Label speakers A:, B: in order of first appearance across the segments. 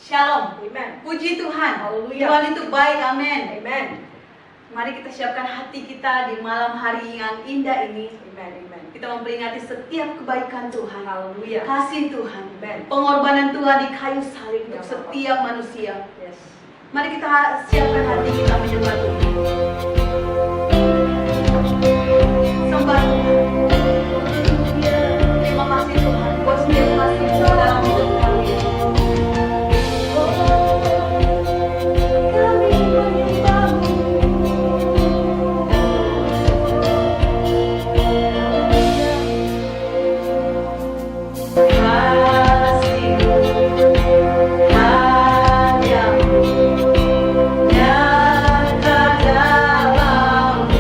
A: Shalom.
B: Amen.
A: Puji Tuhan.
B: Haleluya.
A: Tuhan itu baik. Amin.
B: Amen.
A: Mari kita siapkan hati kita di malam hari yang indah ini.
B: Amen. Amen.
A: Kita memperingati setiap kebaikan Tuhan.
B: Haleluya.
A: Kasih Tuhan.
B: Amen.
A: Pengorbanan Tuhan di kayu salib untuk
B: Ya,
A: setiap manusia.
B: Yes.
A: Mari kita siapkan hati kita menyembah Tuhan. Sembah Tuhan. Terima kasih Tuhan buat setiap kasih dalam hidup kami. Kami menyembah-Mu. Kasih-Mu hanya-Mu nyata dalam-Mu.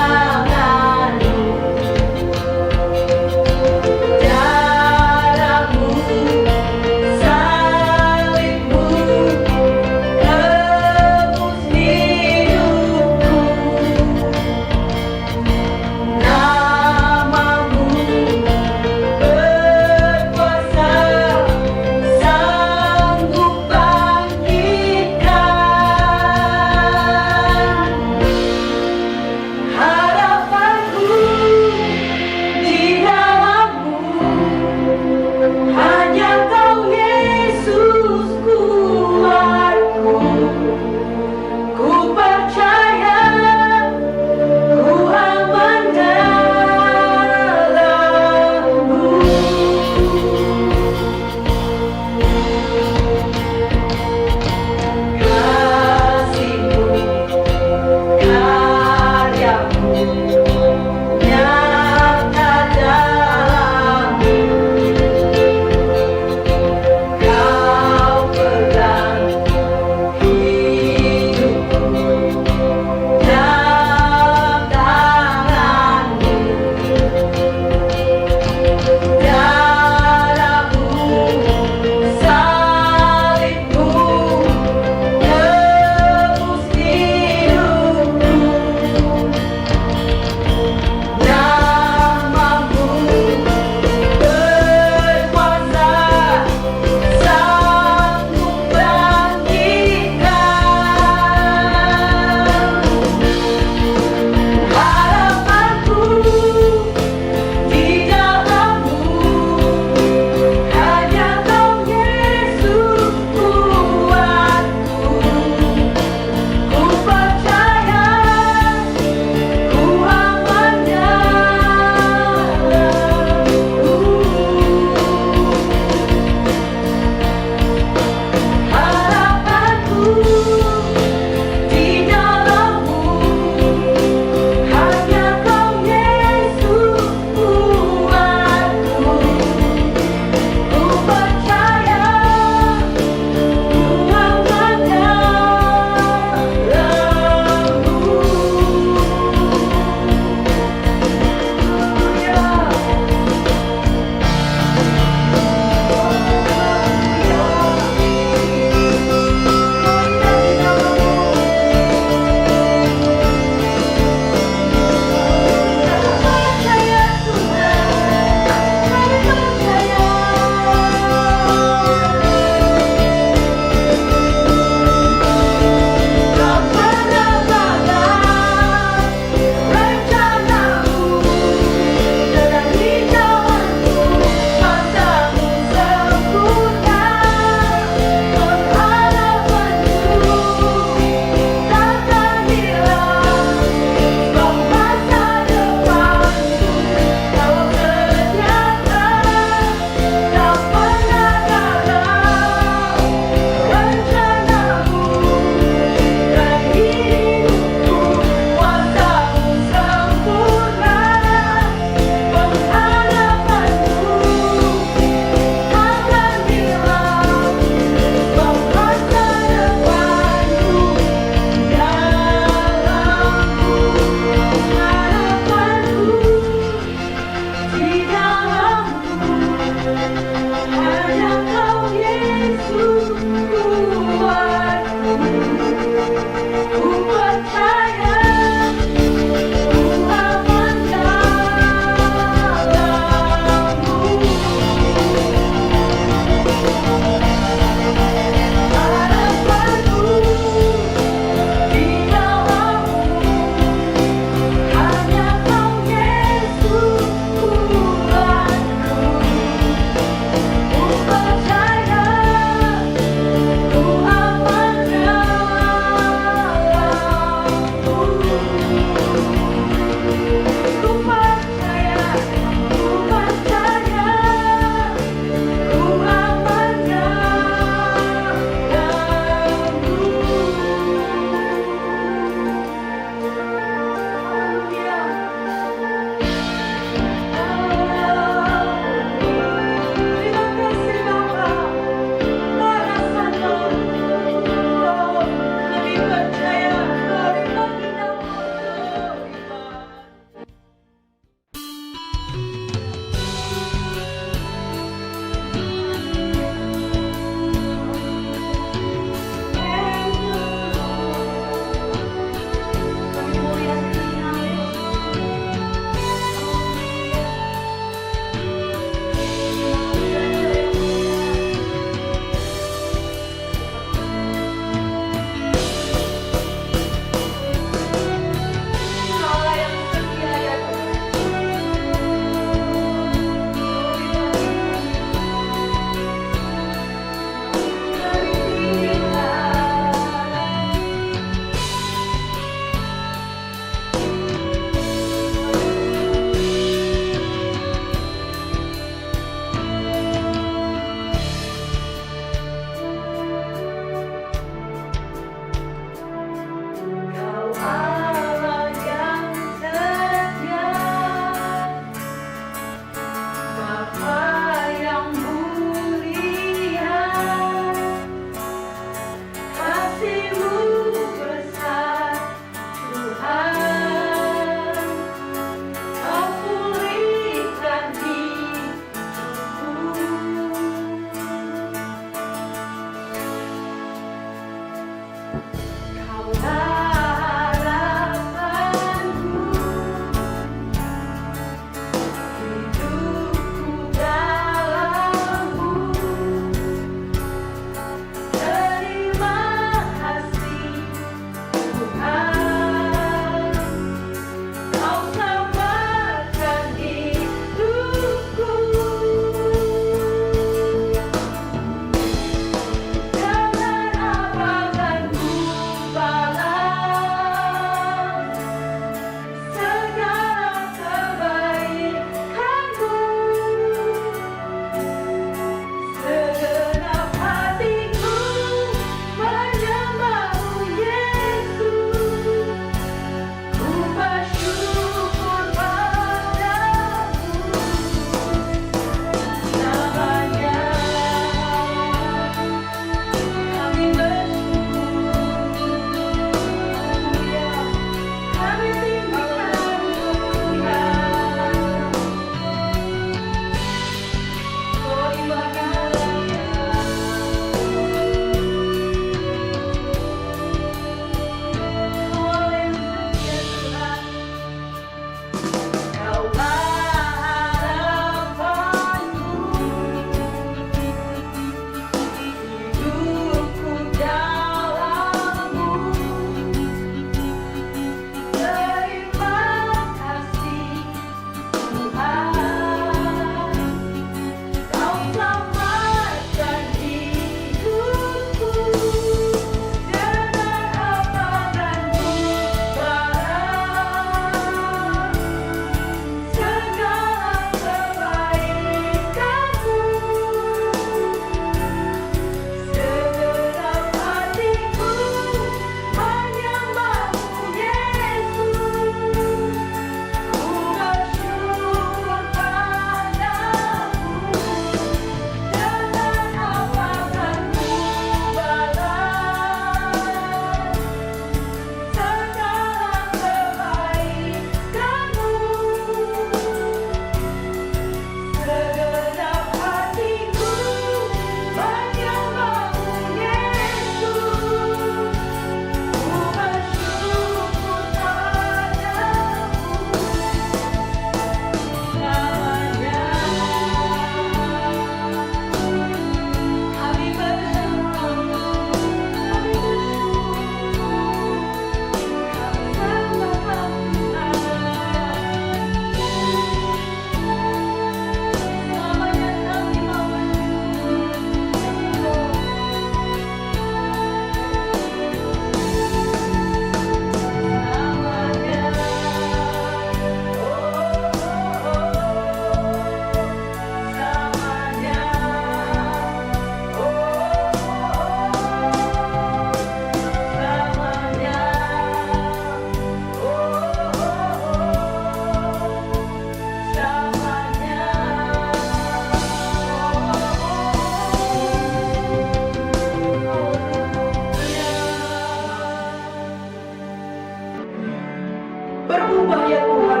B: berubah ya Tuhan.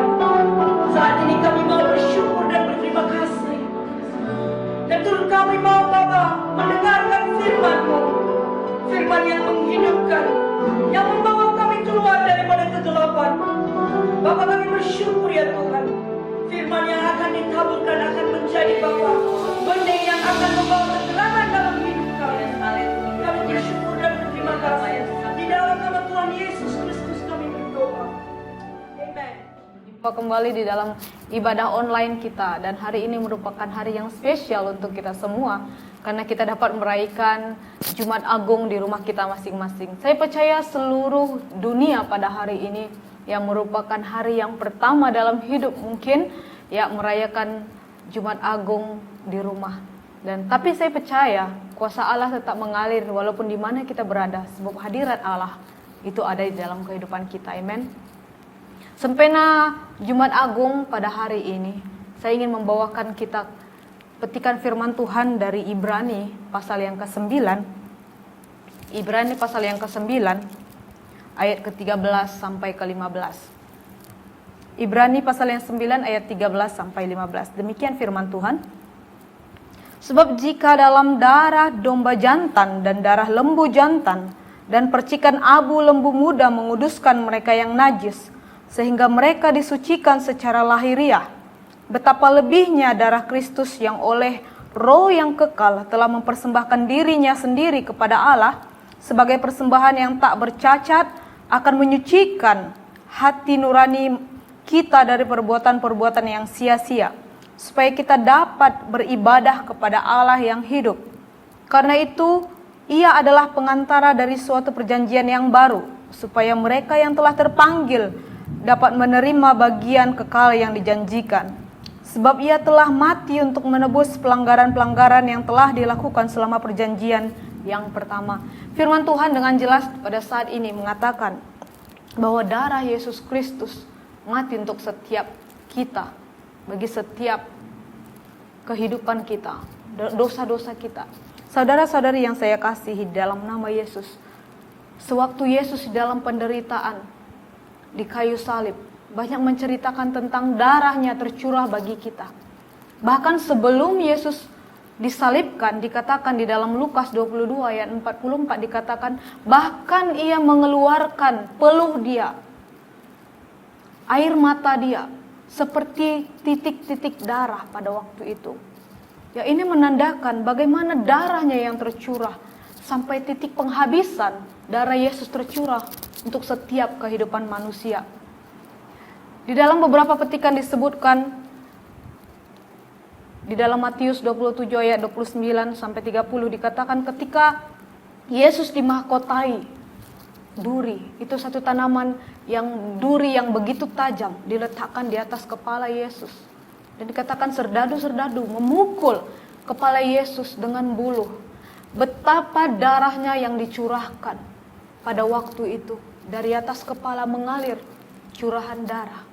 B: Saat ini kami mau bersyukur dan berterima kasih. Dan Tuhan kami mau Bapa mendengarkan firman-Mu, firman yang menghidupkan, yang membawa kami keluar daripada kegelapan. Bapa, kami bersyukur ya Tuhan, firman yang akan ditaburkan akan menjadi Bapa benih yang akan membawa keterangan dalam hidup kami. Kami bersyukur dan berterima kasih. Di dalam nama Tuhan Yesus Kristus kami berdoa. Amen.
C: Jumpa kembali di dalam ibadah online kita, dan hari ini merupakan hari yang spesial untuk kita semua karena kita dapat merayakan Jumat Agung di rumah kita masing-masing. Saya percaya seluruh dunia pada hari ini yang merupakan hari yang pertama dalam hidup mungkin ya merayakan Jumat Agung di rumah. Dan tapi saya percaya kuasa Allah tetap mengalir walaupun di mana kita berada, sebab hadirat Allah itu ada di dalam kehidupan kita. Amen. Sempena Jumat Agung pada hari ini, saya ingin membawakan kita petikan firman Tuhan dari Ibrani pasal yang ke-9. Ibrani pasal yang ke-9 ayat ke-13 sampai ke-15. Ibrani pasal yang 9 ayat 13 sampai 15. Demikian firman Tuhan. Sebab jika dalam darah domba jantan dan darah lembu jantan dan percikan abu lembu muda menguduskan mereka yang najis, sehingga mereka disucikan secara lahiriah, betapa lebihnya darah Kristus yang oleh Roh yang kekal telah mempersembahkan dirinya sendiri kepada Allah sebagai persembahan yang tak bercacat, akan menyucikan hati nurani kita dari perbuatan-perbuatan yang sia-sia, supaya kita dapat beribadah kepada Allah yang hidup. Karena itu, Ia adalah pengantara dari suatu perjanjian yang baru, supaya mereka yang telah terpanggil dapat menerima bagian kekal yang dijanjikan. Sebab Ia telah mati untuk menebus pelanggaran-pelanggaran yang telah dilakukan selama perjanjian yang pertama. Firman Tuhan dengan jelas pada saat ini mengatakan bahwa darah Yesus Kristus mati untuk setiap kita, bagi setiap kehidupan kita, dosa-dosa kita. Saudara-saudari yang saya kasihi dalam nama Yesus, sewaktu Yesus dalam penderitaan di kayu salib, banyak menceritakan tentang darahnya tercurah bagi kita. Bahkan sebelum Yesus disalibkan, dikatakan di dalam Lukas 22 ayat 44 dikatakan, bahkan Ia mengeluarkan peluh Dia, air mata Dia, seperti titik-titik darah pada waktu itu. Ya, ini menandakan bagaimana darahnya yang tercurah sampai titik penghabisan. Darah Yesus tercurah untuk setiap kehidupan manusia. Di dalam beberapa petikan disebutkan di dalam Matius 27 ayat 29 sampai 30 dikatakan ketika Yesus dimahkotai duri, itu satu tanaman yang duri yang begitu tajam diletakkan di atas kepala Yesus. Dan dikatakan serdadu-serdadu memukul kepala Yesus dengan buluh. Betapa darahnya yang dicurahkan pada waktu itu. Dari atas kepala mengalir curahan darah.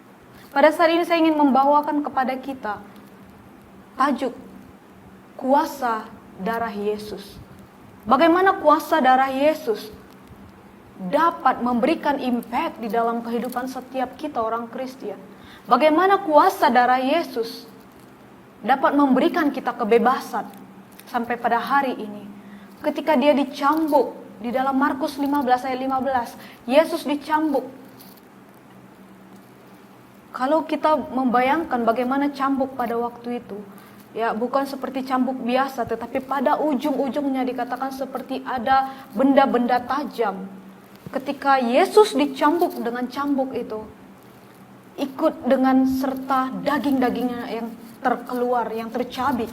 C: Pada saat ini saya ingin membawakan kepada kita tajuk kuasa darah Yesus. Bagaimana kuasa darah Yesus dapat memberikan impact di dalam kehidupan setiap kita orang Kristen. Bagaimana kuasa darah Yesus dapat memberikan kita kebebasan sampai pada hari ini. Ketika Dia dicambuk di dalam Markus 15 ayat 15, Yesus dicambuk. Kalau kita membayangkan bagaimana cambuk pada waktu itu, ya bukan seperti cambuk biasa, tetapi pada ujung-ujungnya dikatakan seperti ada benda-benda tajam. Ketika Yesus dicambuk dengan cambuk itu, ikut dengan serta daging-dagingnya yang terkeluar, yang tercabik.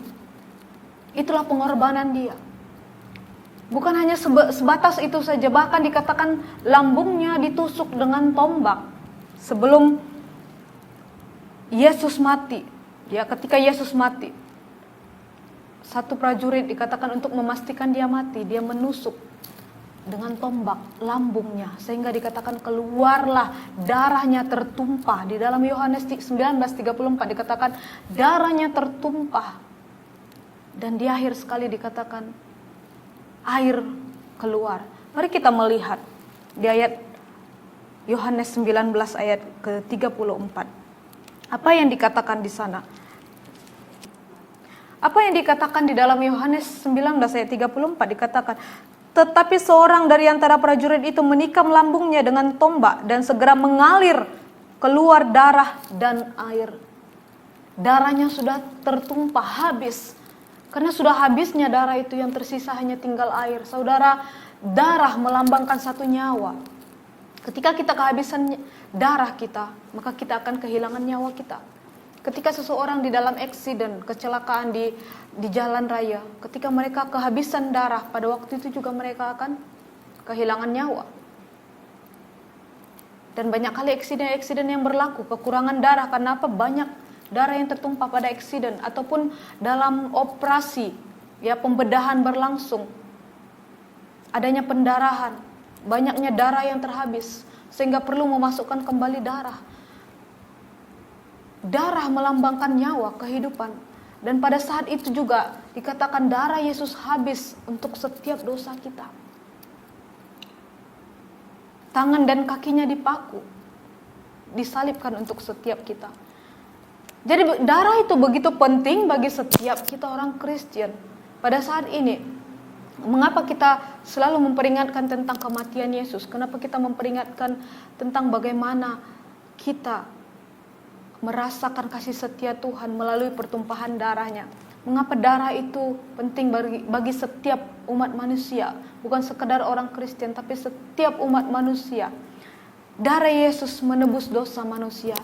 C: Itulah pengorbanan Dia. Bukan hanya sebatas itu saja, bahkan dikatakan lambungnya ditusuk dengan tombak. Sebelum Yesus mati, ya ketika Yesus mati, satu prajurit dikatakan untuk memastikan Dia mati, dia menusuk dengan tombak lambungnya, sehingga dikatakan keluarlah darahnya tertumpah. Di dalam Yohanes 19:34 dikatakan darahnya tertumpah. Dan di akhir sekali dikatakan air keluar. Mari kita melihat di ayat Yohanes 19 ayat ke-34. Apa yang dikatakan di sana? Apa yang dikatakan di dalam Yohanes 19 ayat 34 dikatakan, tetapi seorang dari antara prajurit itu menikam lambungnya dengan tombak dan segera mengalir keluar darah dan air. Darahnya sudah tertumpah habis. Karena sudah habisnya darah itu, yang tersisa hanya tinggal air. Saudara, darah melambangkan satu nyawa. Ketika kita kehabisan darah kita, maka kita akan kehilangan nyawa kita. Ketika seseorang di dalam eksiden, kecelakaan di jalan raya, ketika mereka kehabisan darah, pada waktu itu juga mereka akan kehilangan nyawa. Dan banyak kali eksiden-eksiden yang berlaku, kekurangan darah. Karena apa? Banyak darah yang tertumpah pada eksiden, ataupun dalam operasi, ya, pembedahan berlangsung. Adanya pendarahan, banyaknya darah yang terhabis, sehingga perlu memasukkan kembali darah. Darah melambangkan nyawa, kehidupan. Dan pada saat itu juga dikatakan darah Yesus habis untuk setiap dosa kita. Tangan dan kakinya dipaku, disalibkan untuk setiap kita. Jadi darah itu begitu penting bagi setiap kita orang Kristen. Pada saat ini, mengapa kita selalu memperingatkan tentang kematian Yesus? Kenapa kita memperingatkan tentang bagaimana kita merasakan kasih setia Tuhan melalui pertumpahan darahnya? Mengapa darah itu penting bagi setiap umat manusia? Bukan sekedar orang Kristen, tapi setiap umat manusia. Darah Yesus menebus dosa manusia.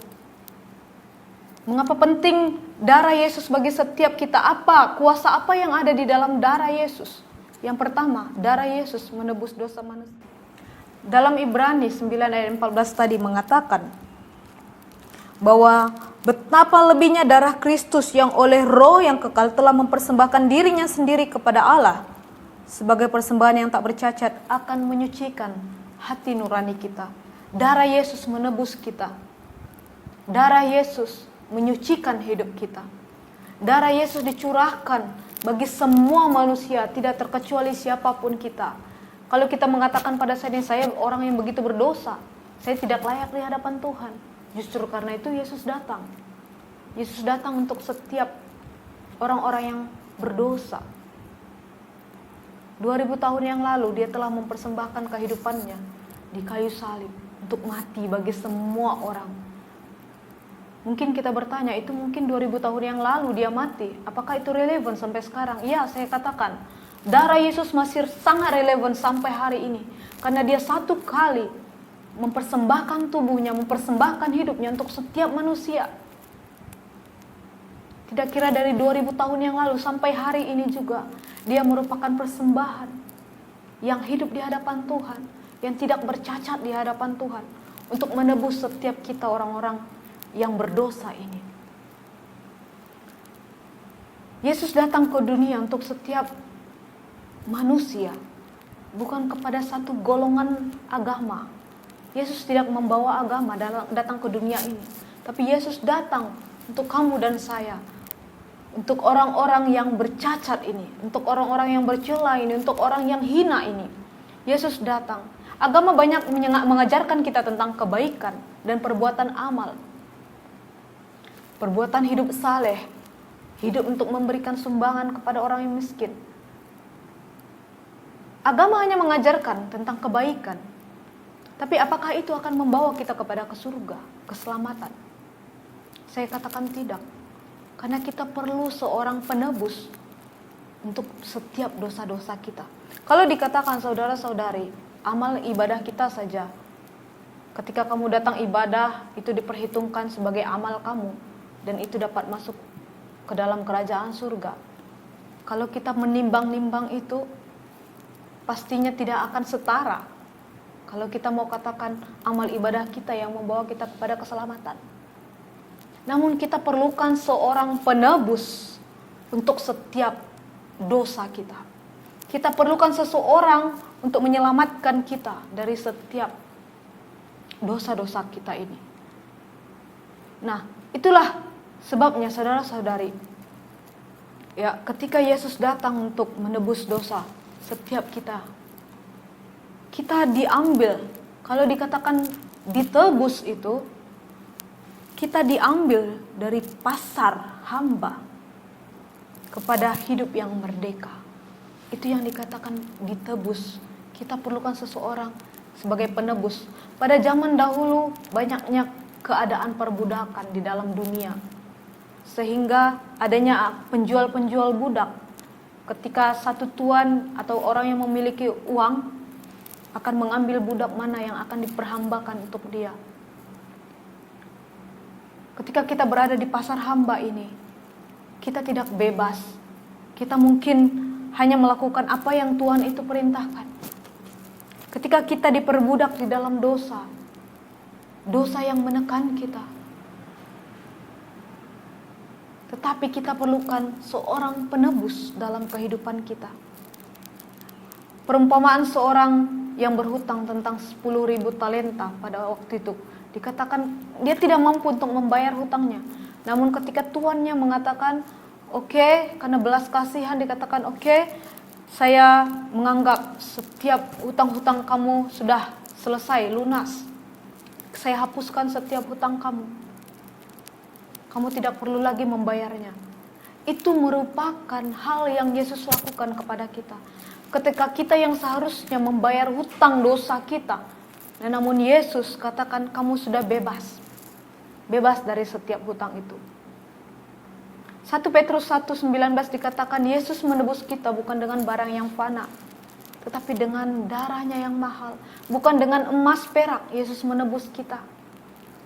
C: Mengapa penting darah Yesus bagi setiap kita? Apa kuasa apa yang ada di dalam darah Yesus? Yang pertama, darah Yesus menebus dosa manusia. Dalam Ibrani 9 ayat 14 tadi mengatakan bahwa betapa lebihnya darah Kristus yang oleh Roh yang kekal telah mempersembahkan dirinya sendiri kepada Allah sebagai persembahan yang tak bercacat akan menyucikan hati nurani kita. Darah Yesus menebus kita. Darah Yesus menyucikan hidup kita. Darah Yesus dicurahkan bagi semua manusia, tidak terkecuali siapapun kita. Kalau kita mengatakan pada saat ini, saya orang yang begitu berdosa, saya tidak layak di hadapan Tuhan. Justru karena itu Yesus datang. Yesus datang untuk setiap orang-orang yang berdosa. 2000 tahun yang lalu dia telah mempersembahkan kehidupannya di kayu salib untuk mati bagi semua orang. Mungkin kita bertanya, itu mungkin 2000 tahun yang lalu dia mati. Apakah itu relevan sampai sekarang? Iya, saya katakan, darah Yesus masih sangat relevan sampai hari ini. Karena dia satu kali mempersembahkan tubuhnya, mempersembahkan hidupnya untuk setiap manusia. Tidak kira dari 2000 tahun yang lalu sampai hari ini juga, dia merupakan persembahan yang hidup di hadapan Tuhan, yang tidak bercacat di hadapan Tuhan, untuk menebus setiap kita orang-orang yang berdosa ini. Yesus datang ke dunia untuk setiap manusia, bukan kepada satu golongan agama. Yesus tidak membawa agama datang ke dunia ini, tapi Yesus datang untuk kamu dan saya, untuk orang-orang yang bercacat ini, untuk orang-orang yang bercela ini, untuk orang yang hina ini. Yesus datang. Agama banyak mengajarkan kita tentang kebaikan dan perbuatan amal. Perbuatan hidup saleh, hidup untuk memberikan sumbangan kepada orang yang miskin. Agama hanya mengajarkan tentang kebaikan. Tapi apakah itu akan membawa kita kepada ke surga, keselamatan? Saya katakan tidak. Karena kita perlu seorang penebus untuk setiap dosa-dosa kita. Kalau dikatakan saudara-saudari, amal ibadah kita saja, ketika kamu datang ibadah, itu diperhitungkan sebagai amal kamu, dan itu dapat masuk ke dalam kerajaan surga. Kalau kita menimbang-nimbang itu, pastinya tidak akan setara. Kalau kita mau katakan amal ibadah kita yang membawa kita kepada keselamatan. Namun kita perlukan seorang penebus untuk setiap dosa kita. Kita perlukan seseorang untuk menyelamatkan kita dari setiap dosa-dosa kita ini. Nah, itulah sebabnya saudara-saudari, ya, ketika Yesus datang untuk menebus dosa setiap kita, kita diambil. Kalau dikatakan ditebus itu, kita diambil dari pasar hamba kepada hidup yang merdeka. Itu yang dikatakan ditebus. Kita perlukan seseorang sebagai penebus. Pada zaman dahulu banyaknya keadaan perbudakan di dalam dunia, sehingga adanya penjual-penjual budak. Ketika satu tuan atau orang yang memiliki uang akan mengambil budak mana yang akan diperhambakan untuk dia. Ketika kita berada di pasar hamba ini, kita tidak bebas. Kita mungkin hanya melakukan apa yang Tuhan itu perintahkan. Ketika kita diperbudak di dalam dosa, dosa yang menekan kita. Tetapi kita perlukan seorang penebus dalam kehidupan kita. Perumpamaan seorang yang berhutang tentang 10.000 talenta pada waktu itu. Dikatakan dia tidak mampu untuk membayar hutangnya. Namun ketika tuannya mengatakan, oke, karena belas kasihan dikatakan, oke, saya menganggap setiap hutang-hutang kamu sudah selesai, lunas. Saya hapuskan setiap hutang kamu. Kamu tidak perlu lagi membayarnya. Itu merupakan hal yang Yesus lakukan kepada kita. Ketika kita yang seharusnya membayar hutang dosa kita, namun Yesus katakan kamu sudah bebas. Bebas dari setiap hutang itu. 1 Petrus 1:19 dikatakan Yesus menebus kita bukan dengan barang yang fana, tetapi dengan darahnya yang mahal. Bukan dengan emas perak Yesus menebus kita.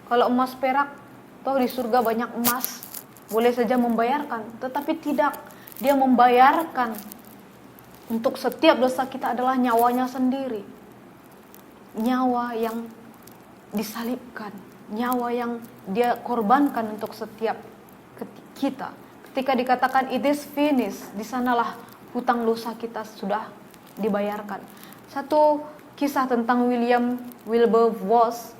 C: Kalau emas perak, toh di surga banyak emas, boleh saja membayarkan. Tetapi tidak, dia membayarkan untuk setiap dosa kita adalah nyawanya sendiri. Nyawa yang disalibkan, nyawa yang dia korbankan untuk setiap kita. Ketika dikatakan it is finished, di sanalah hutang dosa kita sudah dibayarkan. Satu kisah tentang William Wilberforce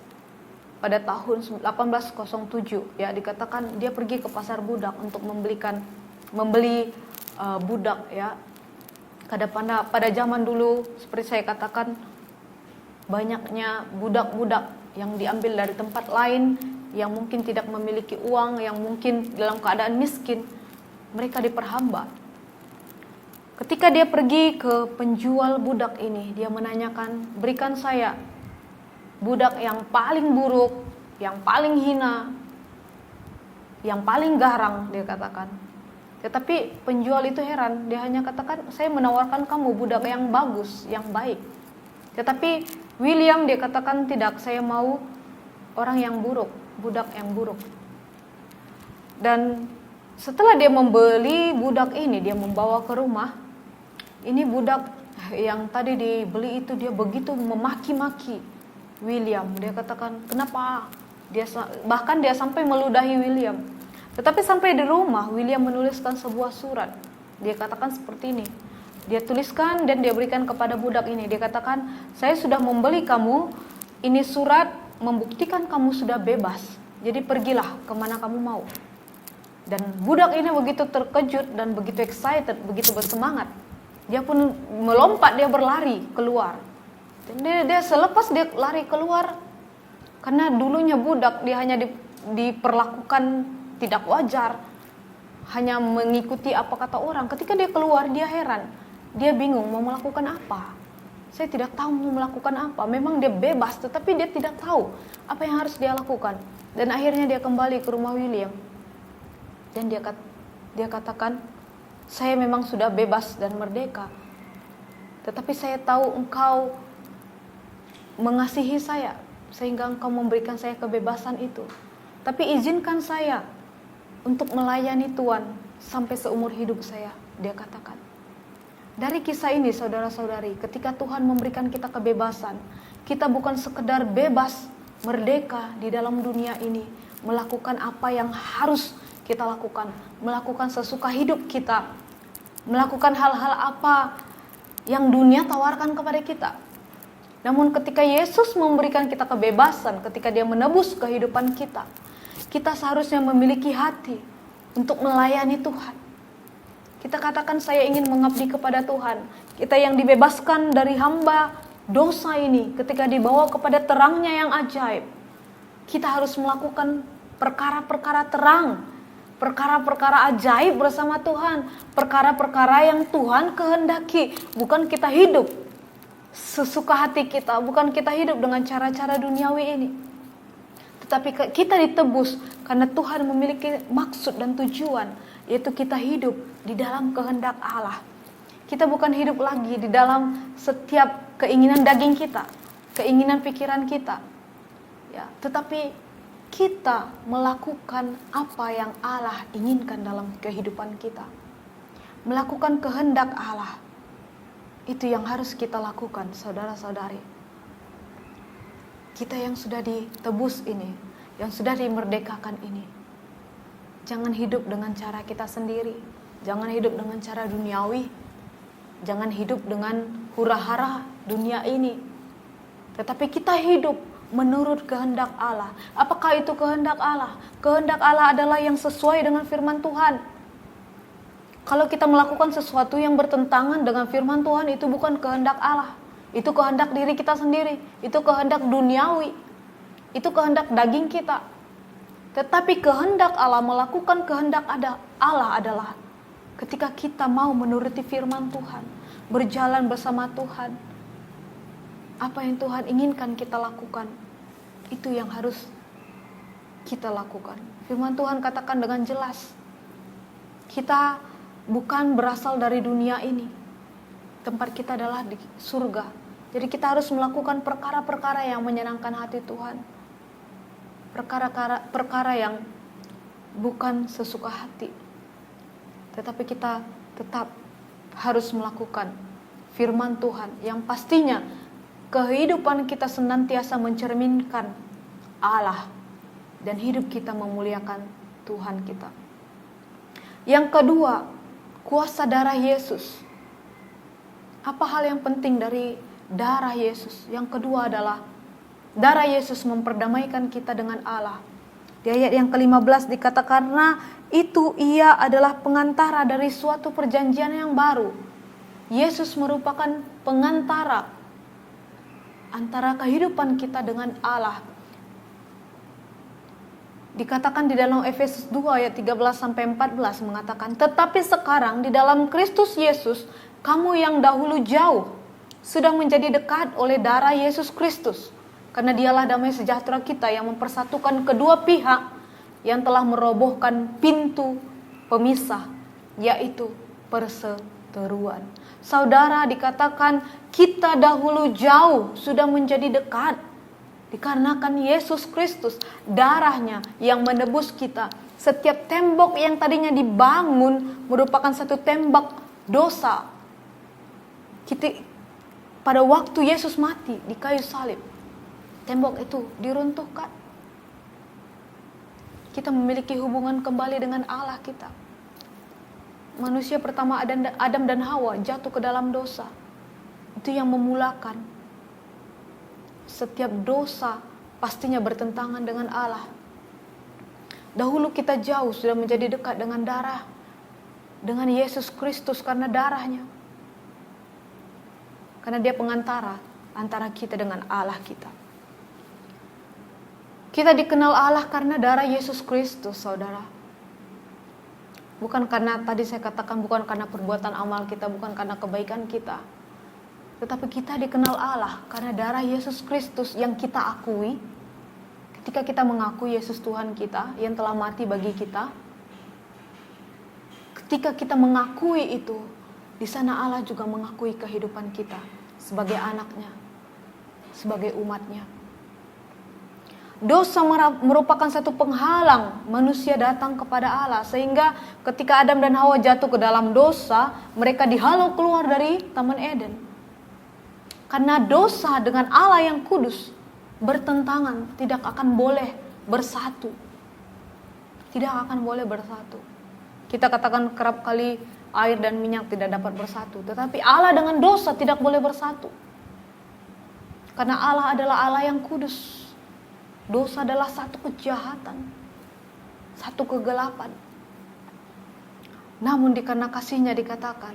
C: pada tahun 1807, ya, dikatakan dia pergi ke pasar budak untuk membeli budak, ya. Pada zaman dulu seperti saya katakan, banyaknya budak-budak yang diambil dari tempat lain, yang mungkin tidak memiliki uang, yang mungkin dalam keadaan miskin, mereka diperhamba. Ketika dia pergi ke penjual budak ini, dia menanyakan, berikan saya budak yang paling buruk, yang paling hina, yang paling garang, dia katakan. Tetapi penjual itu heran, dia hanya katakan, saya menawarkan kamu budak yang bagus, yang baik. Tetapi William dia katakan tidak, saya mau orang yang buruk, budak yang buruk. Dan setelah dia membeli budak ini, dia membawa ke rumah. Ini budak yang tadi dibeli itu dia begitu memaki-maki William. Dia katakan, kenapa? Bahkan dia sampai meludahi William. Tetapi sampai di rumah, William menuliskan sebuah surat. Dia katakan seperti ini. Dia tuliskan dan dia berikan kepada budak ini. Dia katakan, saya sudah membeli kamu. Ini surat membuktikan kamu sudah bebas. Jadi pergilah kemana kamu mau. Dan budak ini begitu terkejut dan begitu excited, begitu bersemangat. Dia pun melompat, dia berlari keluar. Dan dia selepas dia lari keluar, karena dulunya budak dia hanya diperlakukan tidak wajar, hanya mengikuti apa kata orang. Ketika dia keluar, dia heran. Dia bingung mau melakukan apa. Saya tidak tahu mau melakukan apa. Memang dia bebas, tetapi dia tidak tahu apa yang harus dia lakukan. Dan akhirnya dia kembali ke rumah William. Dan dia katakan, saya memang sudah bebas dan merdeka. Tetapi saya tahu engkau mengasihi saya, sehingga engkau memberikan saya kebebasan itu. Tapi izinkan saya untuk melayani Tuhan sampai seumur hidup saya, dia katakan. Dari kisah ini saudara-saudari, ketika Tuhan memberikan kita kebebasan, kita bukan sekedar bebas, merdeka di dalam dunia ini, melakukan apa yang harus kita lakukan, melakukan sesuka hidup kita, melakukan hal-hal apa yang dunia tawarkan kepada kita. Namun ketika Yesus memberikan kita kebebasan, ketika dia menebus kehidupan kita, kita seharusnya memiliki hati untuk melayani Tuhan. Kita katakan saya ingin mengabdi kepada Tuhan. Kita yang dibebaskan dari hamba dosa ini ketika dibawa kepada terangnya yang ajaib, kita harus melakukan perkara-perkara terang, perkara-perkara ajaib bersama Tuhan, perkara-perkara yang Tuhan kehendaki. Bukan kita hidup sesuka hati kita, bukan kita hidup dengan cara-cara duniawi ini, tetapi kita ditebus karena Tuhan memiliki maksud dan tujuan, yaitu kita hidup di dalam kehendak Allah. Kita bukan hidup lagi di dalam setiap keinginan daging kita, keinginan pikiran kita, ya, tetapi kita melakukan apa yang Allah inginkan dalam kehidupan kita. Melakukan kehendak Allah. Itu yang harus kita lakukan, saudara-saudari. Kita yang sudah ditebus ini, yang sudah dimerdekakan ini, jangan hidup dengan cara kita sendiri. Jangan hidup dengan cara duniawi. Jangan hidup dengan hura-hara dunia ini. Tetapi kita hidup menurut kehendak Allah. Apakah itu kehendak Allah? Kehendak Allah adalah yang sesuai dengan firman Tuhan. Kalau kita melakukan sesuatu yang bertentangan dengan firman Tuhan, itu bukan kehendak Allah. Itu kehendak diri kita sendiri. Itu kehendak duniawi. Itu kehendak daging kita. Tetapi kehendak Allah, melakukan kehendak Allah adalah ketika kita mau menuruti firman Tuhan, berjalan bersama Tuhan. Apa yang Tuhan inginkan kita lakukan, itu yang harus kita lakukan. Firman Tuhan katakan dengan jelas, kita bukan berasal dari dunia ini. Tempat kita adalah di surga. Jadi kita harus melakukan perkara-perkara yang menyenangkan hati Tuhan. Perkara yang bukan sesuka hati. Tetapi kita tetap harus melakukan firman Tuhan yang pastinya kehidupan kita senantiasa mencerminkan Allah dan hidup kita memuliakan Tuhan kita. Yang kedua, kuasa darah Yesus. Apa hal yang penting dari darah Yesus? Yang kedua adalah darah Yesus memperdamaikan kita dengan Allah. Di ayat yang ke-15 dikatakan, karena itu ia adalah pengantara dari suatu perjanjian yang baru. Yesus merupakan pengantara antara kehidupan kita dengan Allah. Dikatakan di dalam Efesus 2 ayat 13-14 mengatakan, tetapi sekarang di dalam Kristus Yesus, kamu yang dahulu jauh sudah menjadi dekat oleh darah Yesus Kristus. Karena dialah damai sejahtera kita yang mempersatukan kedua pihak, yang telah merobohkan pintu pemisah, yaitu perseteruan. Saudara, dikatakan kita dahulu jauh sudah menjadi dekat. Dikarenakan Yesus Kristus, darahnya yang menebus kita. Setiap tembok yang tadinya dibangun merupakan satu tembok dosa. Pada waktu Yesus mati di kayu salib, tembok itu diruntuhkan. Kita memiliki hubungan kembali dengan Allah kita. Manusia pertama Adam dan Hawa jatuh ke dalam dosa. Itu yang memulakan. Setiap dosa pastinya bertentangan dengan Allah. Dahulu kita jauh sudah menjadi dekat dengan darah, dengan Yesus Kristus karena darahnya. Karena dia pengantara antara kita dengan Allah kita. Kita dikenal Allah karena darah Yesus Kristus, saudara. Bukan karena, tadi saya katakan, bukan karena perbuatan amal kita, bukan karena kebaikan kita. Tetapi kita dikenal Allah karena darah Yesus Kristus yang kita akui. Ketika kita mengakui Yesus Tuhan kita yang telah mati bagi kita. Ketika kita mengakui itu, di sana Allah juga mengakui kehidupan kita sebagai anaknya, sebagai umatnya. Dosa merupakan satu penghalang manusia datang kepada Allah. Sehingga ketika Adam dan Hawa jatuh ke dalam dosa, mereka dihalau keluar dari Taman Eden. Karena dosa dengan Allah yang kudus bertentangan, tidak akan boleh bersatu. Tidak akan boleh bersatu. Kita katakan kerap kali air dan minyak tidak dapat bersatu. Tetapi Allah dengan dosa tidak boleh bersatu. Karena Allah adalah Allah yang kudus. Dosa adalah satu kejahatan, satu kegelapan. Namun karena kasih-Nya dikatakan,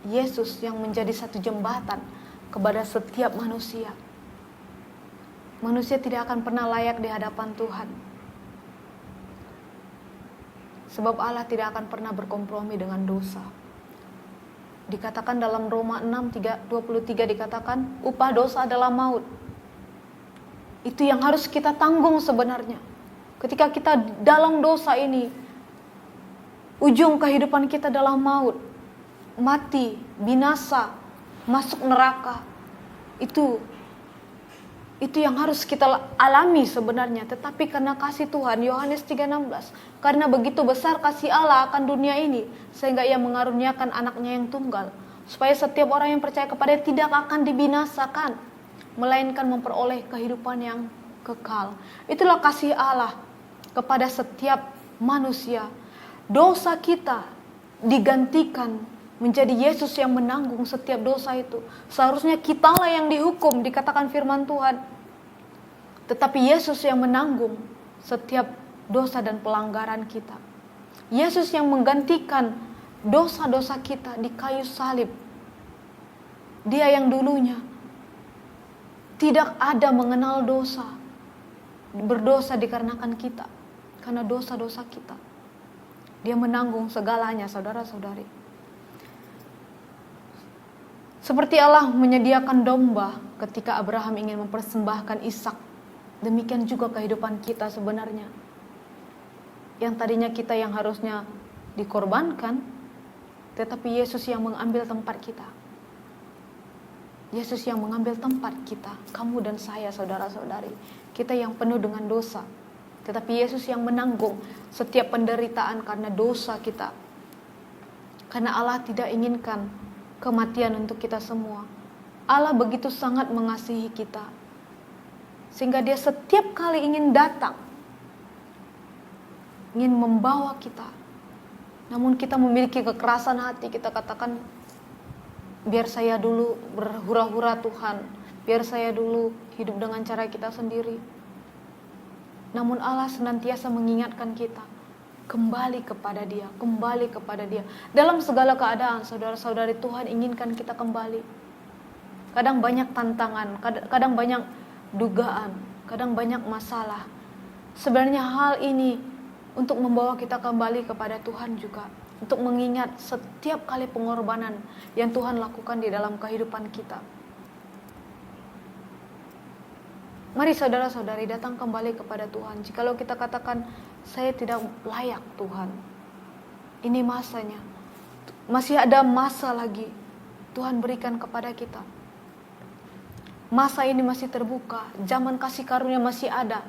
C: Yesus yang menjadi satu jembatan kepada setiap manusia. Manusia tidak akan pernah layak di hadapan Tuhan. Sebab Allah tidak akan pernah berkompromi dengan dosa. Dikatakan dalam Roma 6:23 dikatakan upah dosa adalah maut. Itu yang harus kita tanggung sebenarnya. Ketika kita dalam dosa ini, ujung kehidupan kita adalah maut, mati, binasa, masuk neraka. Itu yang harus kita alami sebenarnya. Tetapi karena kasih Tuhan, Yohanes 3:16, karena begitu besar kasih Allah akan dunia ini, sehingga ia mengaruniakan anaknya yang tunggal, supaya setiap orang yang percaya kepadanya tidak akan dibinasakan, melainkan memperoleh kehidupan yang kekal. Itulah kasih Allah kepada setiap manusia. Dosa kita digantikan menjadi Yesus yang menanggung setiap dosa itu. Seharusnya kitalah yang dihukum, dikatakan firman Tuhan. Tetapi Yesus yang menanggung setiap dosa dan pelanggaran kita. Yesus yang menggantikan dosa-dosa kita di kayu salib. Dia yang dulunya tidak ada mengenal dosa, berdosa dikarenakan kita, karena dosa-dosa kita. Dia menanggung segalanya, saudara-saudari. Seperti Allah menyediakan domba ketika Abraham ingin mempersembahkan Ishak, demikian juga kehidupan kita sebenarnya. Yang tadinya kita yang harusnya dikorbankan, tetapi Yesus yang mengambil tempat kita. Yesus yang mengambil tempat kita, kamu dan saya, saudara-saudari. Kita yang penuh dengan dosa, tetapi Yesus yang menanggung setiap penderitaan karena dosa kita. Karena Allah tidak inginkan kematian untuk kita semua. Allah begitu sangat mengasihi kita, sehingga dia setiap kali ingin datang, ingin membawa kita. Namun kita memiliki kekerasan hati, kita katakan, biar saya dulu berhura-hura Tuhan, biar saya dulu hidup dengan cara kita sendiri. Namun Allah senantiasa mengingatkan kita, kembali kepada Dia, kembali kepada Dia. Dalam segala keadaan, saudara-saudari, Tuhan inginkan kita kembali. Kadang banyak tantangan, kadang banyak dugaan, kadang banyak masalah. Sebenarnya hal ini untuk membawa kita kembali kepada Tuhan juga, untuk mengingat setiap kali pengorbanan yang Tuhan lakukan di dalam kehidupan kita. Mari saudara-saudari datang kembali kepada Tuhan. Jikalau kita katakan, saya tidak layak Tuhan, ini masanya, masih ada masa lagi Tuhan berikan kepada kita. Masa ini masih terbuka, zaman kasih karunia masih ada.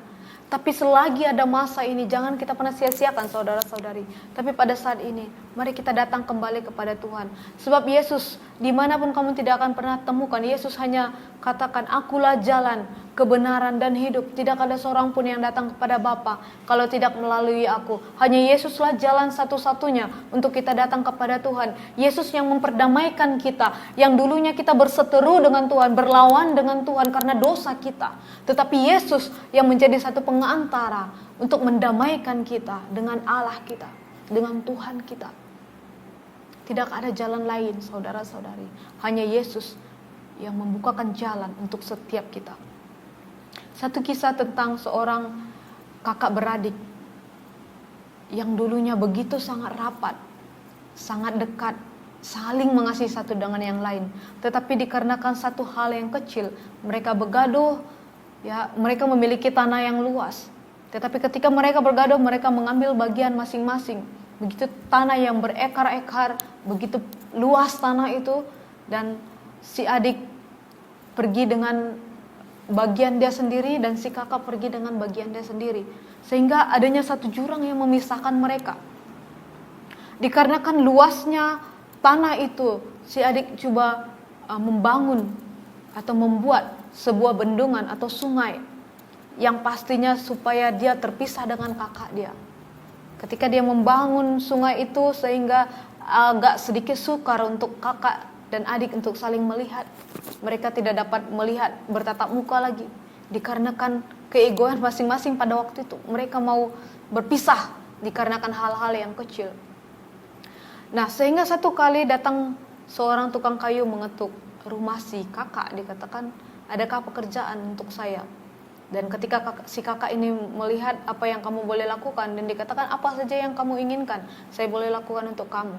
C: Tapi selagi ada masa ini, jangan kita pernah sia-siakan saudara-saudari. Tapi pada saat ini, mari kita datang kembali kepada Tuhan. Sebab Yesus, dimanapun kamu tidak akan pernah temukan, Yesus hanya katakan, akulah jalan, kebenaran dan hidup. Tidak ada seorang pun yang datang kepada Bapa kalau tidak melalui aku. Hanya Yesuslah jalan satu-satunya untuk kita datang kepada Tuhan. Yesus yang memperdamaikan kita, yang dulunya kita berseteru dengan Tuhan, berlawan dengan Tuhan karena dosa kita. Tetapi Yesus yang menjadi satu pengantara untuk mendamaikan kita dengan Allah kita, dengan Tuhan kita. Tidak ada jalan lain, saudara-saudari. Hanya Yesus yang membukakan jalan untuk setiap kita. Satu kisah tentang seorang kakak beradik yang dulunya begitu sangat rapat, sangat dekat, saling mengasihi satu dengan yang lain. Tetapi dikarenakan satu hal yang kecil, mereka bergaduh. Ya, mereka memiliki tanah yang luas. Tetapi ketika mereka bergaduh, mereka mengambil bagian masing-masing. Begitu tanah yang berekar-ekar, begitu luas tanah itu, dan si adik pergi dengan bagian dia sendiri dan si kakak pergi dengan bagian dia sendiri. Sehingga adanya satu jurang yang memisahkan mereka. Dikarenakan luasnya tanah itu, si adik coba membangun atau membuat sebuah bendungan atau sungai yang pastinya supaya dia terpisah dengan kakak dia. Ketika dia membangun sungai itu sehingga agak sedikit sukar untuk kakak dan adik untuk saling melihat. Mereka tidak dapat melihat bertatap muka lagi dikarenakan keegoan masing-masing pada waktu itu. Mereka mau berpisah dikarenakan hal-hal yang kecil. Nah, sehingga satu kali datang seorang tukang kayu mengetuk rumah si kakak, dikatakan, adakah pekerjaan untuk saya? Dan ketika si kakak ini melihat apa yang kamu boleh lakukan, dan dikatakan, apa saja yang kamu inginkan, saya boleh lakukan untuk kamu.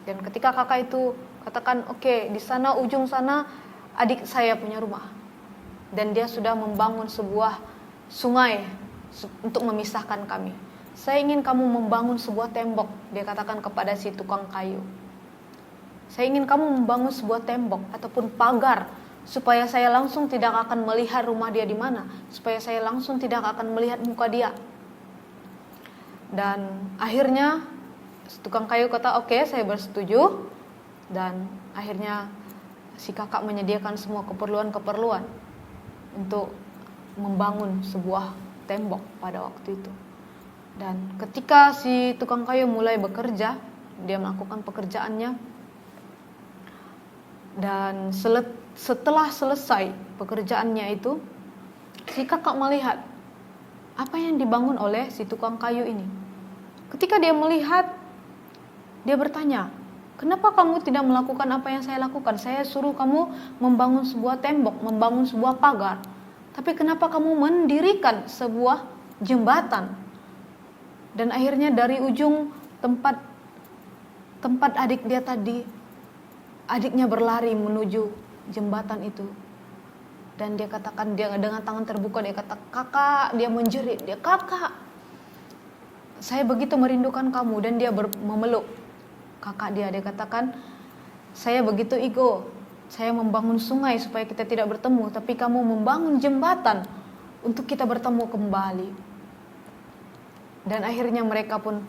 C: Dan ketika kakak itu katakan, oke, di sana, ujung sana, adik saya punya rumah. Dan dia sudah membangun sebuah sungai untuk memisahkan kami. Saya ingin kamu membangun sebuah tembok, dia katakan kepada si tukang kayu. Saya ingin kamu membangun sebuah tembok ataupun pagar, supaya saya langsung tidak akan melihat rumah dia di mana, supaya saya langsung tidak akan melihat muka dia. Dan akhirnya tukang kayu kata, oke, saya bersetuju. Dan akhirnya si kakak menyediakan semua keperluan-keperluan untuk membangun sebuah tembok pada waktu itu. Dan ketika si tukang kayu mulai bekerja, dia melakukan pekerjaannya. Dan setelah selesai pekerjaannya itu, si kakak melihat apa yang dibangun oleh si tukang kayu ini. Ketika dia melihat, dia bertanya, kenapa kamu tidak melakukan apa yang saya lakukan? Saya suruh kamu membangun sebuah tembok, membangun sebuah pagar. Tapi kenapa kamu mendirikan sebuah jembatan? Dan akhirnya dari ujung tempat adik dia tadi, adiknya berlari menuju jembatan itu. Dan dia katakan, dia dengan tangan terbuka, dia kata, kakak, dia menjerit, dia, kakak, saya begitu merindukan kamu. Dan dia memeluk kakak dia katakan, saya begitu ego, saya membangun sungai supaya kita tidak bertemu, tapi kamu membangun jembatan untuk kita bertemu kembali. Dan akhirnya mereka pun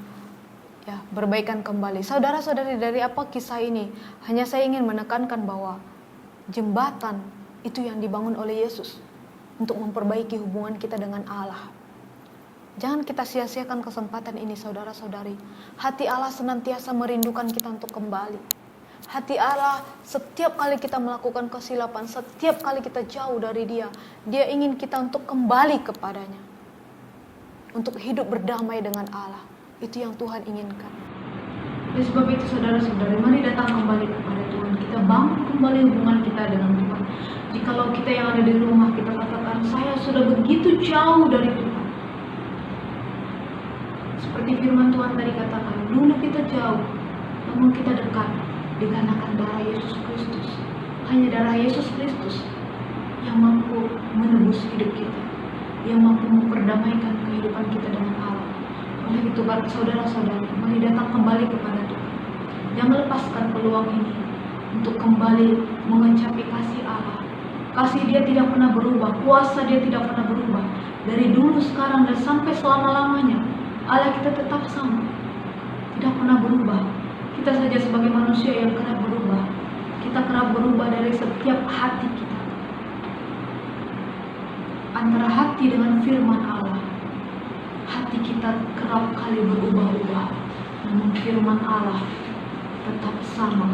C: berbaikan kembali. Saudara-saudari, dari apa kisah ini? Hanya saya ingin menekankan bahwa jembatan itu yang dibangun oleh Yesus untuk memperbaiki hubungan kita dengan Allah. Jangan kita sia-siakan kesempatan ini, saudara-saudari. Hati Allah senantiasa merindukan kita untuk kembali. Hati Allah setiap kali kita melakukan kesilapan, setiap kali kita jauh dari Dia, Dia ingin kita untuk kembali kepadanya, untuk hidup berdamai dengan Allah. Itu yang Tuhan inginkan. Oleh sebab itu, saudara-saudari, mari datang kembali kepada Tuhan. Kita bangun kembali hubungan kita dengan Tuhan. Jikalau kita yang ada di rumah, kita katakan, saya sudah begitu jauh dari Tuhan. Seperti firman Tuhan tadi katakan, dulu kita jauh, namun kita dekat dikarenakan darah Yesus Kristus. Hanya darah Yesus Kristus yang mampu menebus hidup kita, yang mampu memperdamaikan kehidupan kita dengan Allah. Oleh itu, saudara-saudari, mari datang kembali kepada Tuhan. Jangan lepaskan peluang ini untuk kembali mengecapi kasih Allah. Kasih Dia tidak pernah berubah, kuasa Dia tidak pernah berubah. Dari dulu, sekarang, dan sampai selama-lamanya, Allah kita tetap sama, tidak pernah berubah. Kita saja sebagai manusia yang kerap berubah. Kita kerap berubah dari setiap hati kita. Antara hati dengan firman Allah, hati kita kerap kali berubah-ubah, namun firman Allah tetap sama,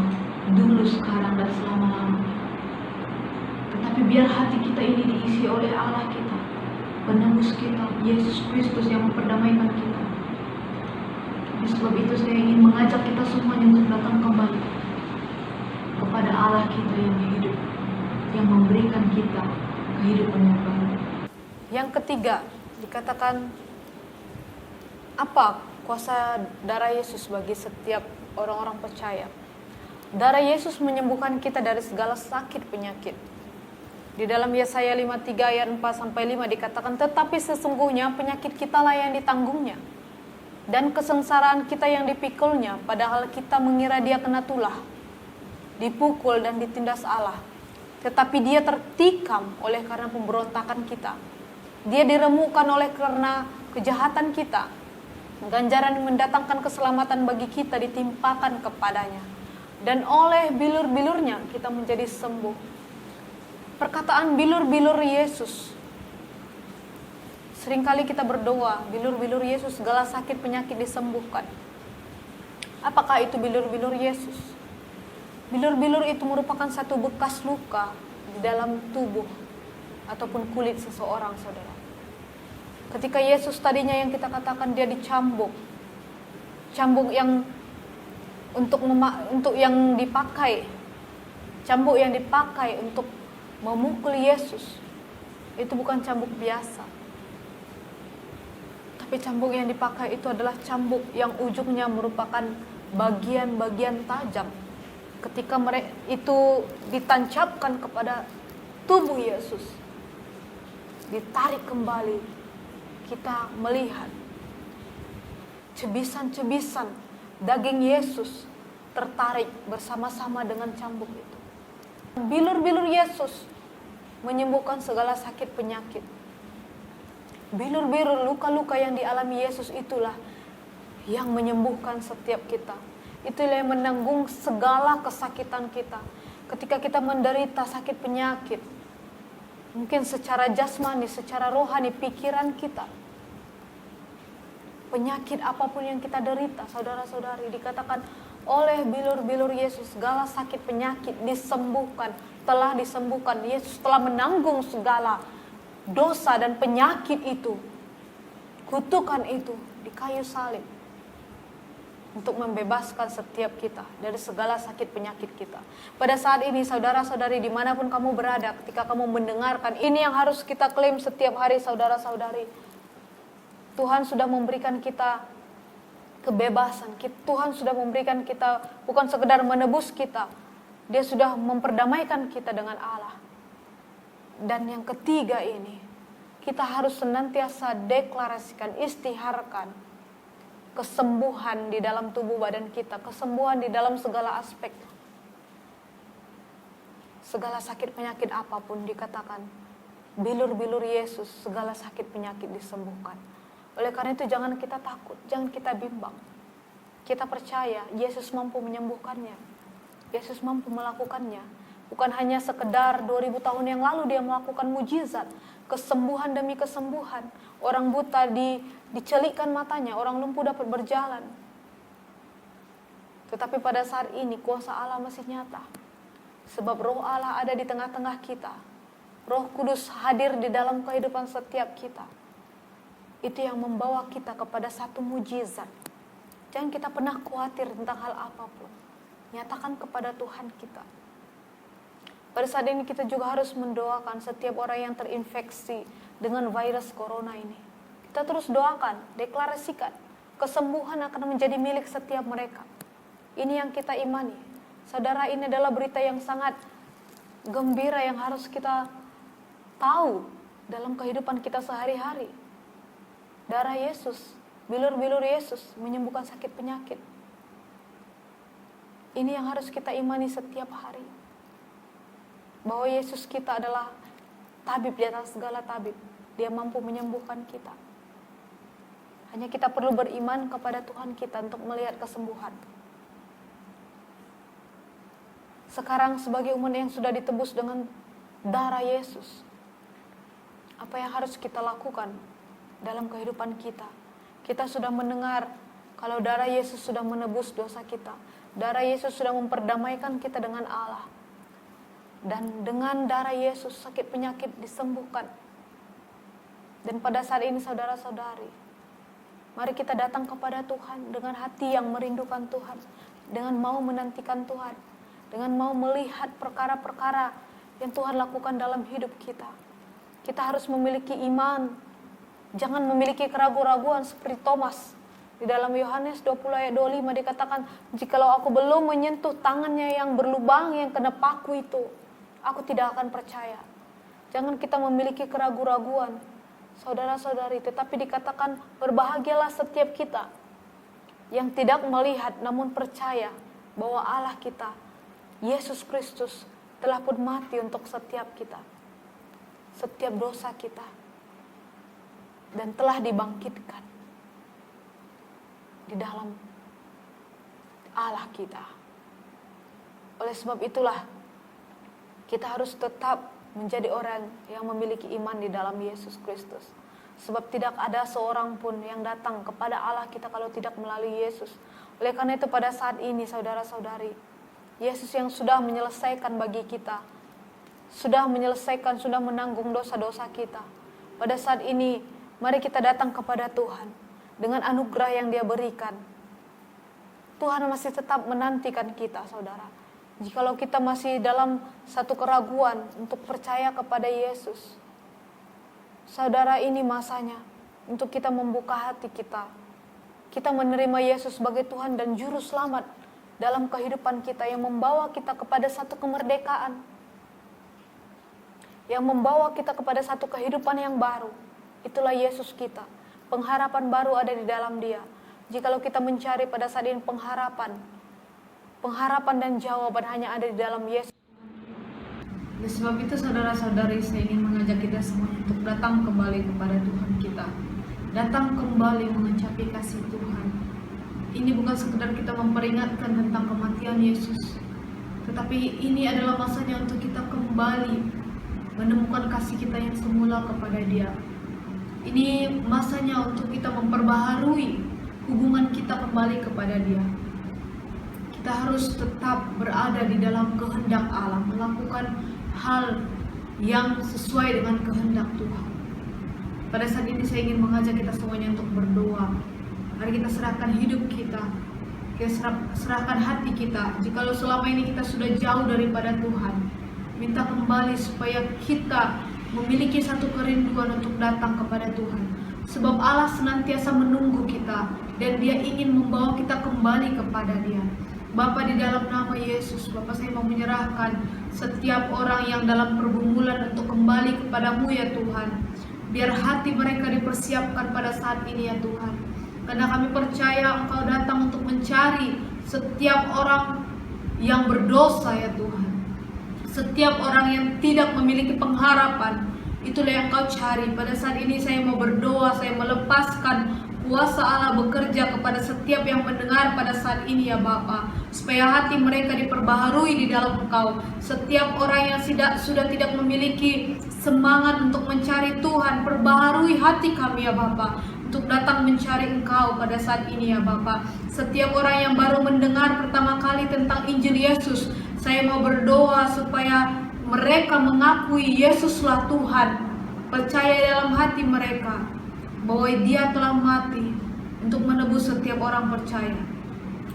C: dulu, sekarang, dan selama-lamanya. Tetapi biar hati kita ini diisi oleh Allah kita, penebus kita, Yesus Kristus yang memperdamaikan kita. Oleh sebab itu, saya ingin mengajak kita semuanya untuk datang kembali kepada Allah kita yang hidup, yang memberikan kita kehidupan yang baru. Yang ketiga, dikatakan, apa kuasa darah Yesus bagi setiap orang-orang percaya? Darah Yesus menyembuhkan kita dari segala sakit penyakit. Di dalam Yesaya 53 ayat 4-5 dikatakan, tetapi sesungguhnya penyakit kita lah yang ditanggungnya, dan kesengsaraan kita yang dipikulnya, padahal kita mengira Dia kena tulah, dipukul dan ditindas Allah. Tetapi Dia tertikam oleh karena pemberontakan kita, Dia diremukkan oleh karena kejahatan kita. Ganjaran yang mendatangkan keselamatan bagi kita ditimpakan kepadanya, dan oleh bilur-bilurnya kita menjadi sembuh. Perkataan bilur-bilur Yesus, seringkali kita berdoa, bilur-bilur Yesus, segala sakit penyakit disembuhkan. Apakah itu bilur-bilur Yesus? Bilur-bilur itu merupakan satu bekas luka di dalam tubuh ataupun kulit seseorang, saudara. Ketika Yesus tadinya yang kita katakan Dia dicambuk, cambuk yang untuk yang dipakai, Cambuk yang dipakai untuk memukul Yesus itu bukan cambuk biasa. Tapi cambuk yang dipakai itu adalah cambuk yang ujungnya merupakan bagian-bagian tajam. Ketika mereka itu ditancapkan kepada tubuh Yesus, ditarik kembali, kita melihat cebisan-cebisan daging Yesus tertarik bersama-sama dengan cambuk itu. Bilur-bilur Yesus menyembuhkan segala sakit penyakit. Bilur-bilur luka-luka yang dialami Yesus itulah yang menyembuhkan setiap kita. Itulah yang menanggung segala kesakitan kita. Ketika kita menderita sakit penyakit, mungkin secara jasmani, secara rohani, pikiran kita, penyakit apapun yang kita derita, saudara-saudari, dikatakan oleh bilur-bilur Yesus segala sakit penyakit disembuhkan, telah disembuhkan. Yesus telah menanggung segala dosa dan penyakit itu, kutukan itu di kayu salib, untuk membebaskan setiap kita dari segala sakit penyakit kita. Pada saat ini saudara-saudari, dimanapun kamu berada, ketika kamu mendengarkan, ini yang harus kita klaim setiap hari, saudara-saudari. Tuhan sudah memberikan kita kebebasan. Tuhan sudah memberikan kita, bukan sekedar menebus kita, Dia sudah memperdamaikan kita dengan Allah. Dan yang ketiga ini, kita harus senantiasa deklarasikan, istiharkan kesembuhan di dalam tubuh badan kita, kesembuhan di dalam segala aspek. Segala sakit penyakit apapun, dikatakan bilur-bilur Yesus segala sakit penyakit disembuhkan. Oleh karena itu jangan kita takut, jangan kita bimbang. Kita percaya Yesus mampu menyembuhkannya. Yesus mampu melakukannya. Bukan hanya sekedar 2000 tahun yang lalu Dia melakukan mujizat, kesembuhan demi kesembuhan. Orang buta dicelikkan matanya, orang lumpuh dapat berjalan. Tetapi pada saat ini kuasa Allah masih nyata. Sebab Roh Allah ada di tengah-tengah kita. Roh Kudus hadir di dalam kehidupan setiap kita. Itu yang membawa kita kepada satu mujizat. Jangan kita pernah khawatir tentang hal apapun. Nyatakan kepada Tuhan kita. Pada saat ini kita juga harus mendoakan setiap orang yang terinfeksi dengan virus corona ini. Kita terus doakan, deklarasikan. Kesembuhan akan menjadi milik setiap mereka. Ini yang kita imani. Saudara, ini adalah berita yang sangat gembira yang harus kita tahu dalam kehidupan kita sehari-hari. Darah Yesus, bilur-bilur Yesus menyembuhkan sakit penyakit. Ini yang harus kita imani setiap hari. Bahwa Yesus kita adalah tabib di atas segala tabib. Dia mampu menyembuhkan kita. Hanya kita perlu beriman kepada Tuhan kita untuk melihat kesembuhan. Sekarang sebagai umat yang sudah ditebus dengan darah Yesus, apa yang harus kita lakukan dalam kehidupan kita? Kita sudah mendengar kalau darah Yesus sudah menebus dosa kita. Darah Yesus sudah memperdamaikan kita dengan Allah. Dan dengan darah Yesus sakit penyakit disembuhkan. Dan pada saat ini saudara-saudari, mari kita datang kepada Tuhan dengan hati yang merindukan Tuhan, dengan mau menantikan Tuhan, dengan mau melihat perkara-perkara yang Tuhan lakukan dalam hidup kita. Kita harus memiliki iman, jangan memiliki keraguan-raguan seperti Thomas. Di dalam Yohanes 20 ayat 25 dikatakan, jikalau aku belum menyentuh tangannya yang berlubang yang kena paku itu, aku tidak akan percaya. Jangan kita memiliki keraguan-raguan, saudara-saudari. Tetapi dikatakan, berbahagialah setiap kita yang tidak melihat namun percaya bahwa Allah kita, Yesus Kristus, telah pun mati untuk setiap kita, setiap dosa kita, dan telah dibangkitkan di dalam Allah kita. Oleh sebab itulah kita harus tetap menjadi orang yang memiliki iman di dalam Yesus Kristus. Sebab tidak ada seorang pun yang datang kepada Allah kita kalau tidak melalui Yesus. Oleh karena itu pada saat ini saudara-saudari, Yesus yang sudah menyelesaikan bagi kita, sudah menyelesaikan, sudah menanggung dosa-dosa kita. Pada saat ini mari kita datang kepada Tuhan dengan anugerah yang Dia berikan. Tuhan masih tetap menantikan kita, saudara. Jikalau kita masih dalam satu keraguan untuk percaya kepada Yesus, saudara, ini masanya untuk kita membuka hati kita. Kita menerima Yesus sebagai Tuhan dan Juru Selamat dalam kehidupan kita, yang membawa kita kepada satu kemerdekaan, yang membawa kita kepada satu kehidupan yang baru. Itulah Yesus kita. Pengharapan baru ada di dalam Dia. Jikalau kita mencari pada saat ini pengharapan dan jawaban hanya ada di dalam Yesus. Oleh sebab itu, saudara-saudari, saya ingin mengajak kita semuanya untuk datang kembali kepada Tuhan kita. Datang kembali mengecapi kasih Tuhan. Ini bukan sekedar kita memperingatkan tentang kematian Yesus, tetapi ini adalah masanya untuk kita kembali menemukan kasih kita yang semula kepada Dia. Ini masanya untuk kita memperbaharui hubungan kita kembali kepada Dia. Kita harus tetap berada di dalam kehendak Allah, melakukan hal yang sesuai dengan kehendak Tuhan. Pada saat ini saya ingin mengajak kita semuanya untuk berdoa. Mari kita serahkan hidup kita serahkan hati kita. Jikalau selama ini kita sudah jauh daripada Tuhan, minta kembali supaya kita memiliki satu kerinduan untuk datang kepada Tuhan. Sebab Allah senantiasa menunggu kita dan Dia ingin membawa kita kembali kepada Dia. Bapa, di dalam nama Yesus, Bapa, saya mau menyerahkan setiap orang yang dalam pergumulan untuk kembali kepadamu ya Tuhan. Biar hati mereka dipersiapkan pada saat ini ya Tuhan. Karena kami percaya Engkau datang untuk mencari setiap orang yang berdosa ya Tuhan. Setiap orang yang tidak memiliki pengharapan, itulah yang Kau cari. Pada saat ini saya mau berdoa, saya melepaskan kuasa Allah bekerja kepada setiap yang mendengar pada saat ini ya Bapa, supaya hati mereka diperbaharui di dalam Engkau. Setiap orang yang sudah tidak memiliki semangat untuk mencari Tuhan, perbaharui hati kami ya Bapa, untuk datang mencari Engkau pada saat ini ya Bapa. Setiap orang yang baru mendengar pertama kali tentang Injil Yesus, saya mau berdoa supaya mereka mengakui Yesuslah Tuhan, percaya dalam hati mereka bahwa Dia telah mati untuk menebus setiap orang percaya,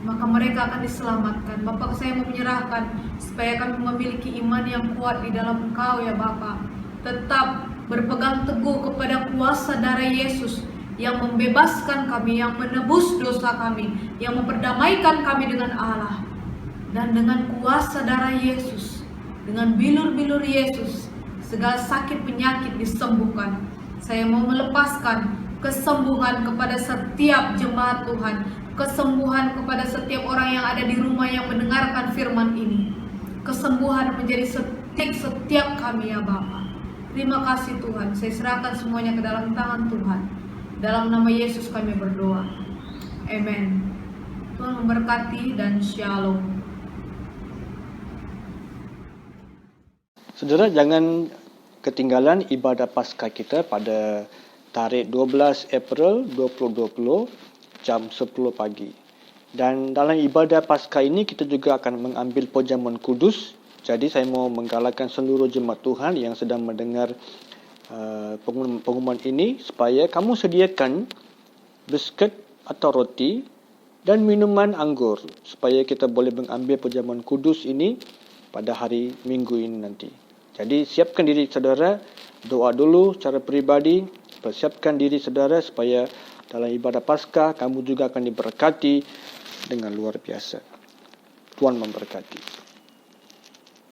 C: maka mereka akan diselamatkan. Bapak, saya mau menyerahkan supaya kami memiliki iman yang kuat di dalam Engkau ya Bapak. Tetap berpegang teguh kepada kuasa darah Yesus yang membebaskan kami, yang menebus dosa kami, yang memperdamaikan kami dengan Allah. Dan dengan kuasa darah Yesus, dengan bilur-bilur Yesus, segala sakit penyakit disembuhkan. Saya mau melepaskan kesembuhan kepada setiap jemaat Tuhan, kesembuhan kepada setiap orang yang ada di rumah yang mendengarkan firman ini. Kesembuhan menjadi setiap kami ya Bapa. Terima kasih Tuhan, saya serahkan semuanya ke dalam tangan Tuhan. Dalam nama Yesus kami berdoa. Amen. Tuhan memberkati dan shalom.
D: Saudara, jangan ketinggalan ibadah Paskah kita pada tarikh 12 April 2020 jam 10 pagi. Dan dalam ibadah Paskah ini kita juga akan mengambil perjamuan kudus. Jadi saya mau menggalakkan seluruh jemaat Tuhan yang sedang mendengar pengumuman ini supaya kamu sediakan biskuit atau roti dan minuman anggur supaya kita boleh mengambil perjamuan kudus ini pada hari Minggu ini nanti. Jadi siapkan diri saudara, doa dulu secara peribadi, persiapkan diri saudara supaya dalam ibadah Paskah kamu juga akan diberkati dengan luar biasa. Tuhan memberkati.